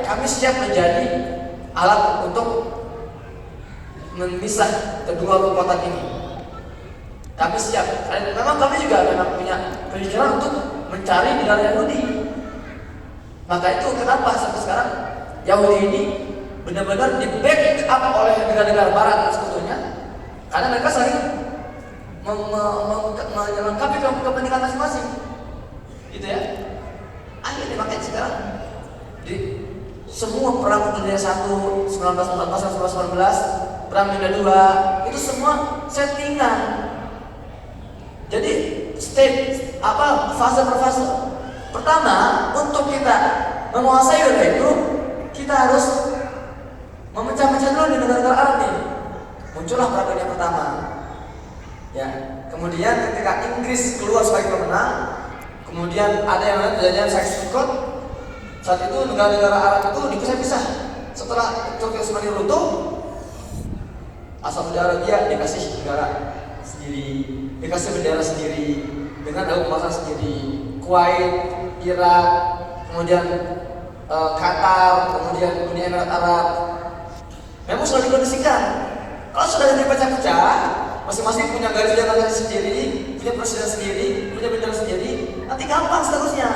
kami siap menjadi alat untuk memisah kedua kekuatan ini. Kami siap. Memang kami juga memang punya pemikiran untuk mencari negara Yahudi. Maka itu kenapa sampai sekarang Yahudi ini benar-benar di backup oleh negara-negara Barat sebetulnya, karena mereka saling melengkapi kepentingan masing-masing, gitu ya. Akhirnya makanya sekarang di semua perang dunia 1, 1914, 1919, perang dunia 2 itu semua settingan. Jadi fase per fase. Pertama, untuk kita menguasai wilayah itu, kita harus memecah-mecah dulu di negara-negara Arab nih. Muncullah perang dunia pertama. Ya, kemudian ketika Inggris keluar sebagai pemenang, kemudian ada yang namanya perjanjian Sykes-Picot. Saat itu negara-negara Arab itu dipisah-pisah. Setelah Turki Utsmani runtuh, Saudi Arabia dikasih negara sendiri, dikasih bendera sendiri, dengan hukum sendiri. Kuwait, Irak, kemudian Qatar, kemudian Uni Emirat Arab. Memang sudah dikondisikan. Kalau sudah dipecah-pecah, masing-masing punya garis demarkasi sendiri, punya presiden sendiri, punya bendera sendiri, nanti gampang seterusnya.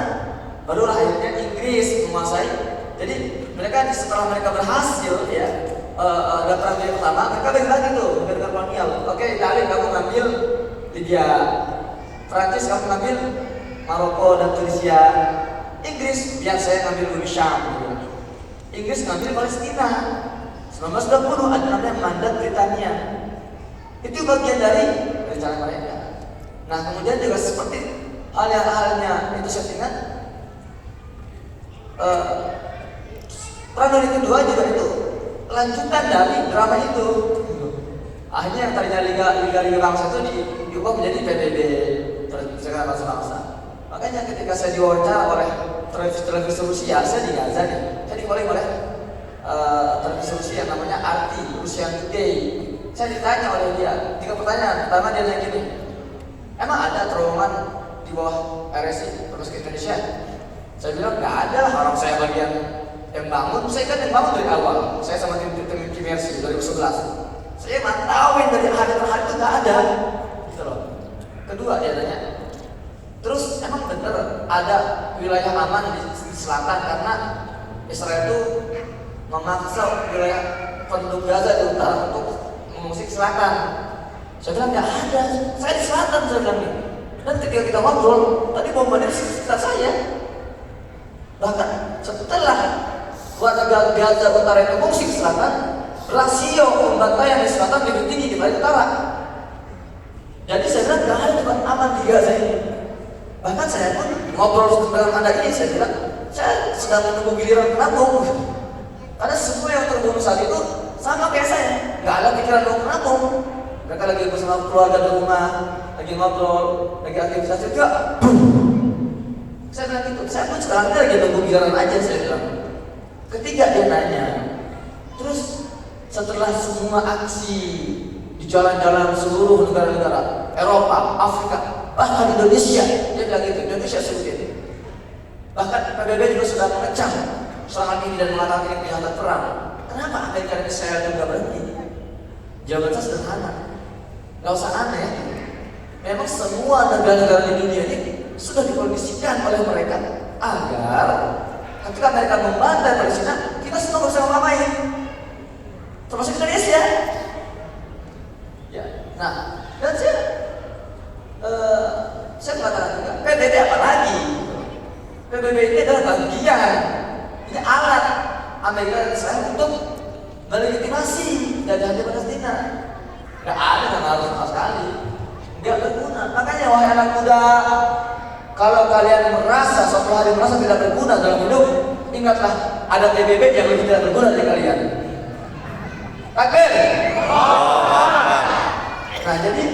Barulah akhirnya Inggris menguasai. Jadi mereka setelah mereka berhasil ya dalam perang dunia pertama, mereka bagi lagi tuh negara kolonial. Oke, Italia kamu ngambil Libya, Prancis kamu ngambil Maroko dan Tunisia, Inggris biar saya ngambil Uni Syam. Inggris ngambil Palestina. 1920 ada namanya mandat Britania. Itu bagian dari rencana mereka. Nah kemudian juga seperti halnya itu settingan. Perang dunia kedua juga itu lanjutan dari drama itu. Akhirnya yang tadinya liga bangsa itu diubah menjadi PBB, Perserikatan Bangsa-Bangsa. Makanya ketika saya diwawancara oleh televisi Rusia, saya di Gaza nih, saya dikoleng oleh televisi Rusia yang namanya RT, Russian Today. Saya ditanya oleh dia 3 pertanyaan. Pertama dia nanya gini, emang ada terowongan di bawah RSI terus ke Indonesia? Saya bilang nggak ada lah, orang saya bagian yang bangun. Saya kan yang bangun dari awal. Saya sama tim Mercy 2011. Saya mantauin dari hari per hari itu nggak ada, gitu loh. Kedua dia tanya, terus emang bener ada wilayah aman di selatan karena Israel itu memaksa wilayah penduduk Gaza di utara untuk mengungsi ke selatan? Saya bilang nggak ada, saya di selatan, saya bilang. Dan ketika kita ngobrol, tadi bombardir di sekitar saya. Bahkan setelah warga Gaza utara itu mengungsi ke selatan, rasio pembantaian di selatan lebih tinggi dibanding utara. Jadi saya bilang nggak ada tempat aman di Gaza ini. Bahkan saya pun ngobrol dengan Anda ini, saya bilang saya sedang menunggu giliran penampung. Karena semua yang terbunuh saat itu sama kayak saya, nggak ada pikiran mau penampung. Mereka lagi bersama keluarga di rumah, lagi ngobrol, lagi aktivitas juga. Saya bilang gitu, saya pun sekarang ini lagi nunggu giliran aja, saya bilang. Ketiga dia nanya, terus setelah semua aksi di jalan-jalan seluruh negara-negara Eropa, Afrika, bahkan Indonesia, dia bilang gitu, Indonesia sedikit. Bahkan PBB juga sudah mengecam serangan ini dan mengatakan ini kejahatan perang. Kenapa Amerika dan Israel juga berhenti? Jawaban saya sederhana, nggak usah aneh. Memang semua negara-negara di dunia ini sudah dikondisikan oleh mereka agar ketika mereka membantai Palestina, kita semua bersama main, termasuk Indonesia. Ya, nah, dan saya mengatakan juga, PBB apa lagi? PBB ini adalah bagian, ini alat Amerika dan Israel untuk melegitimasi jajahan Palestina. Gak ada yang harus sama sekali, gak berguna. Makanya wahai anak muda, kalau kalian merasa suatu hari merasa tidak berguna dalam hidup, ingatlah ada PBB yang lebih tidak berguna dari kalian. Takbir. Nah jadi